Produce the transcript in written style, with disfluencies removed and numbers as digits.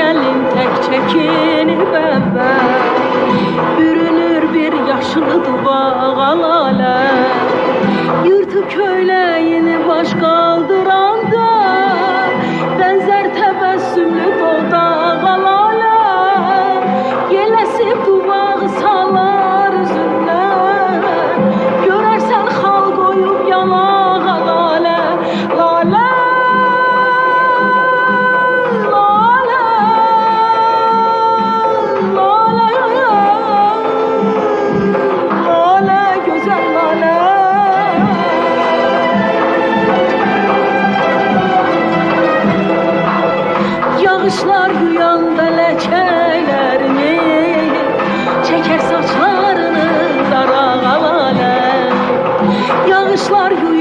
Gelin tek çekinib əvvəl, bürünür bir yaşlı duvaq lalə. Yırtı köyləyini baş qaldıranda, bənzər təbəssümlü dodaq lalə. Yeləsib duvağı salar üzündən, görərsən xal qoyub yanaq lalə. Lalə Yağışlar yuyanda ləkələrini, çəkər saçlarını darağa lalə. Yağışlar yuyanda